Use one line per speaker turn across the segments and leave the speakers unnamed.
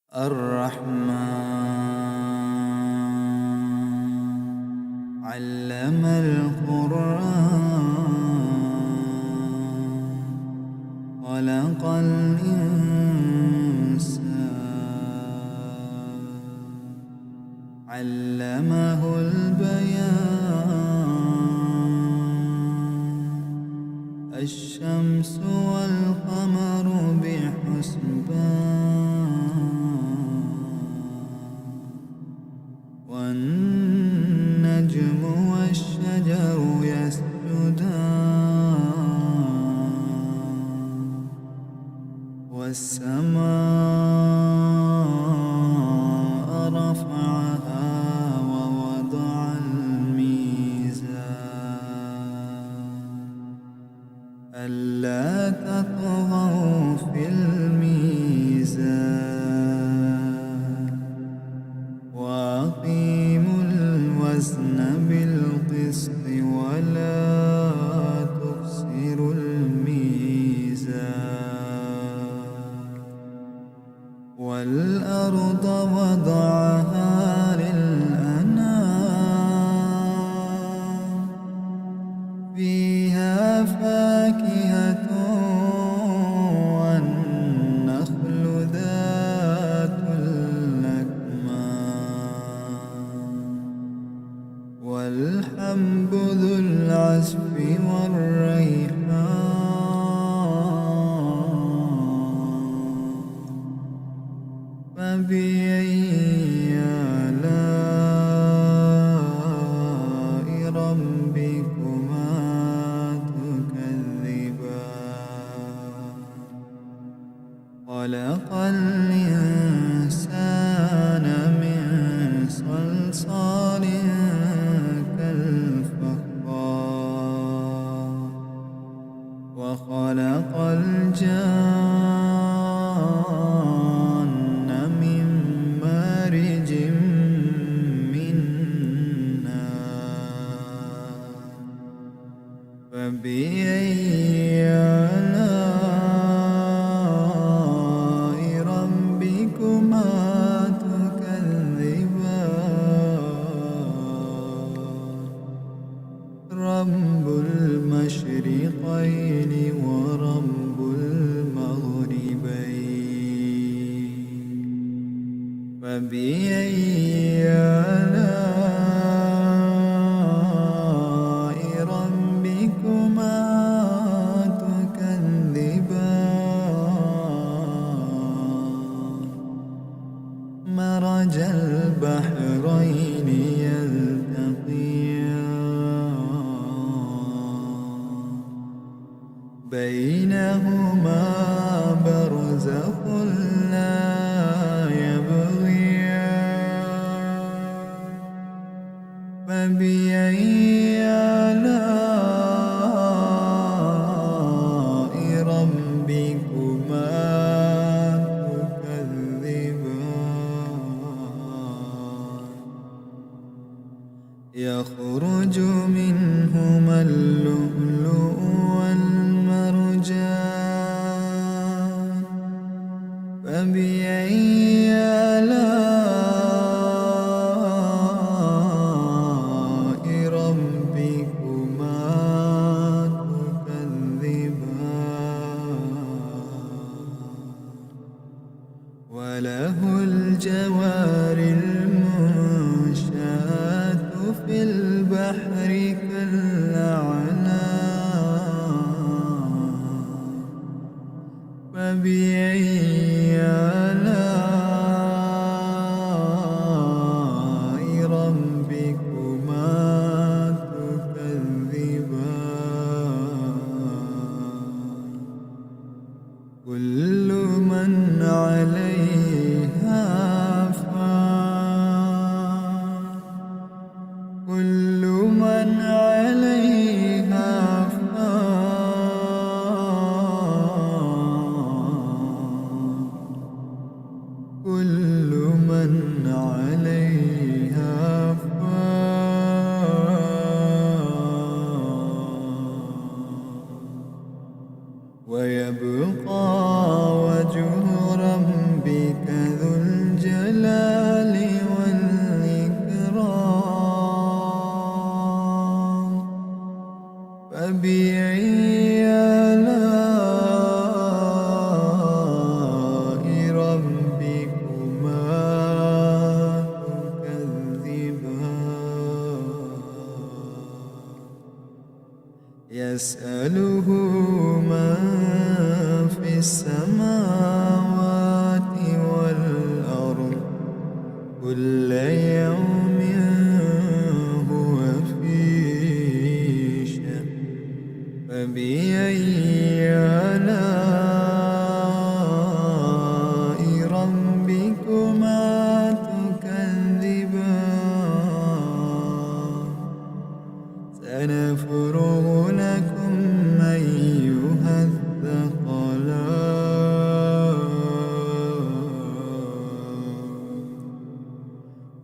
الرحمن علم القرآن خلق الإنسان علمه البيان الشمس والقمر بحسبان والنجم والشجر يسجدان والسماء رفعها ووضع الميزان ألا تطغوا في الميزان وأقيموا الوزن بالقسط ولا تخسروا الميزان والأرض وضعها للأنام فيها فاكهة والنخل ذات الأكمام والحب ذو العصف والريحان فبأي آلاء ربكما تكذبان خلق الإنسان من صلصال كالفخار وخلق الجان من مارج من نار فبأي آلاء ربكما تكذبان رب المشرقين ورب المغربين فبأي آلاء ربكما تكذبان مرج البحرين يلتقيان بينهما برزخ لا يبغيان فبأي آلاء ربكما تكذبان يخرج منهما اللؤلؤ والمرجان فبأي آلاء ربكما تكذبان وله الجوار المنشآت في البحر كالأعلام فبأي آلاء ربكما تكذبان كل من عليها فان كل من عليها فان كل من عليها فان ويبقى وجه ربك ذو يسأله من في السماوات والأرض كل يوم هو في شأن فبأي آلاء ربكما تكذبان سنفرغ لكم أيها الثقلان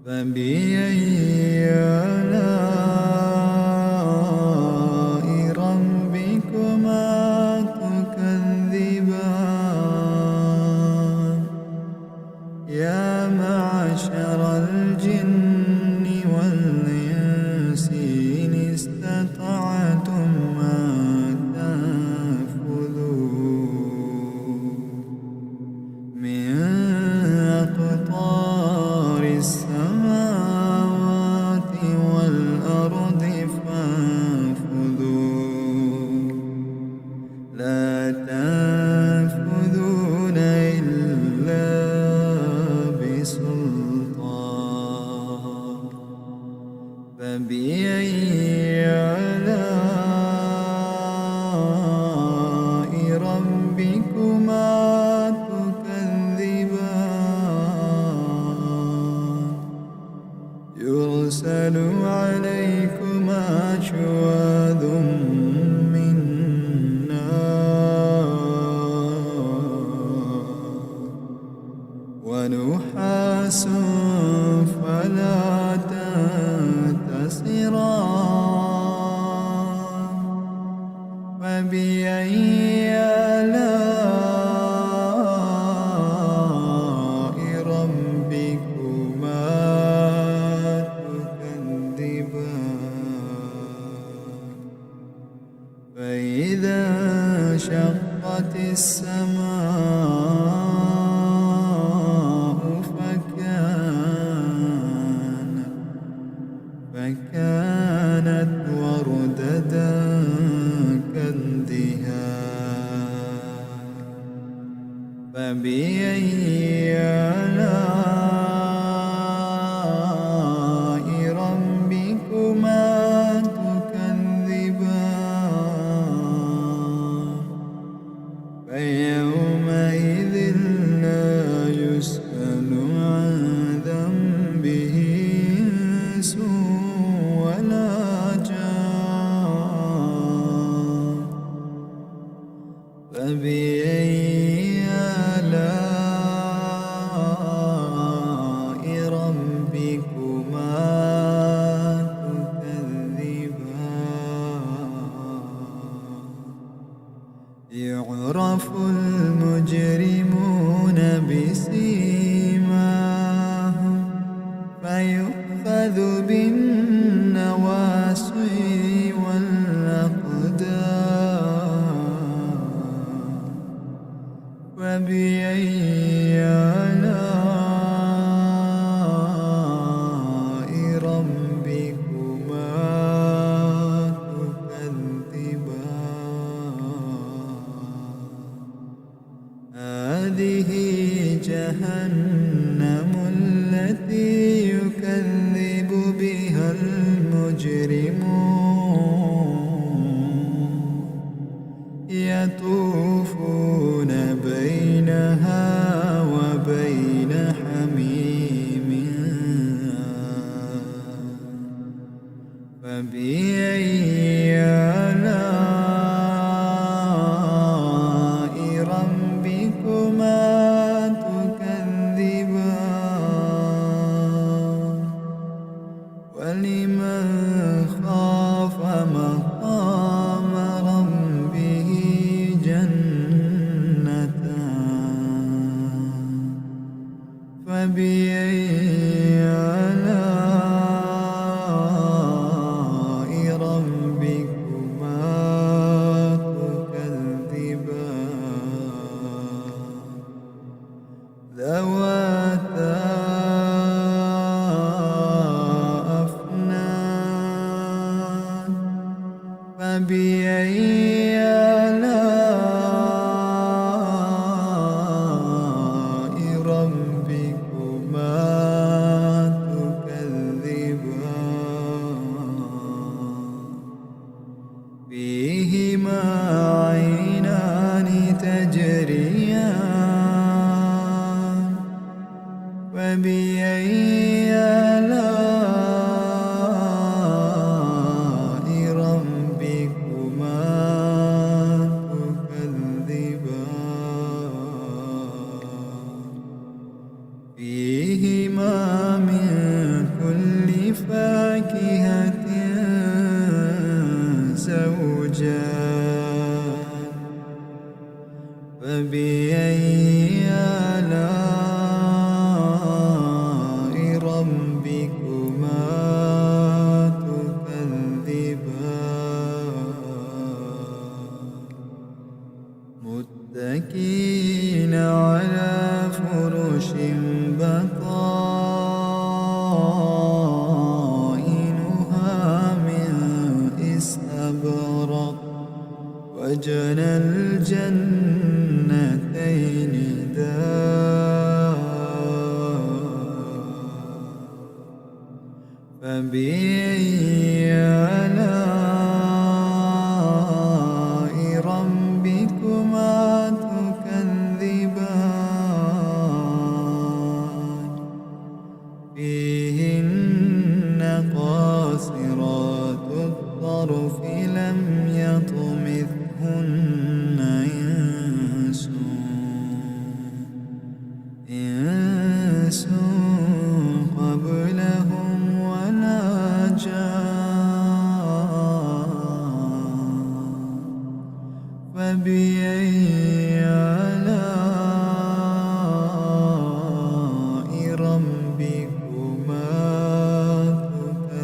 فبأي آلاء ربكما تكذبان يا معشر الجن والإنس إن استطعتم أن تنفذوا من أقطار السماوات والأرض فانفذوا لا تنفذون إلا بسلطان فبأي آلاء ربكما تكذبان يرسل عليكما شواظ من نار ونحاس فلا تنتصران فبأي آلاء ربكما تكذبان فإذا انشقت السماء فكانت وردة كالدهان فبأي آلاء ربكما تكذبان فيومئذ لا يسأل عن ذنبه إنس ولا جان فبأي آلاء ربكما تكذبان يعرف المجرمون بسيماهم فيؤخذ بالنواصي والأقدام فبأي آلاء ربكما تكذبان هذه جهنم التي يكذب بها المجرمون يطوفون بينها وبين حميم فبأي آلاء ربكما تكذبان ولمن خاف مقام ربه جنتان فبأي آلاء ربكما تكذبان ذواتا أفنان فبأي فبأي آلاء ربكما تكذبان فيهما من كل فاكهة زوجان فبأي آلاء ربكما تكذبان متكئين على فرش بطائنها من استبرق وجنى الجنتين دان فبأي آلاء ربكما تكذبان فيهن قاصرات الطرف لم يطمثهن إنس قبلهم ولا جان فبأي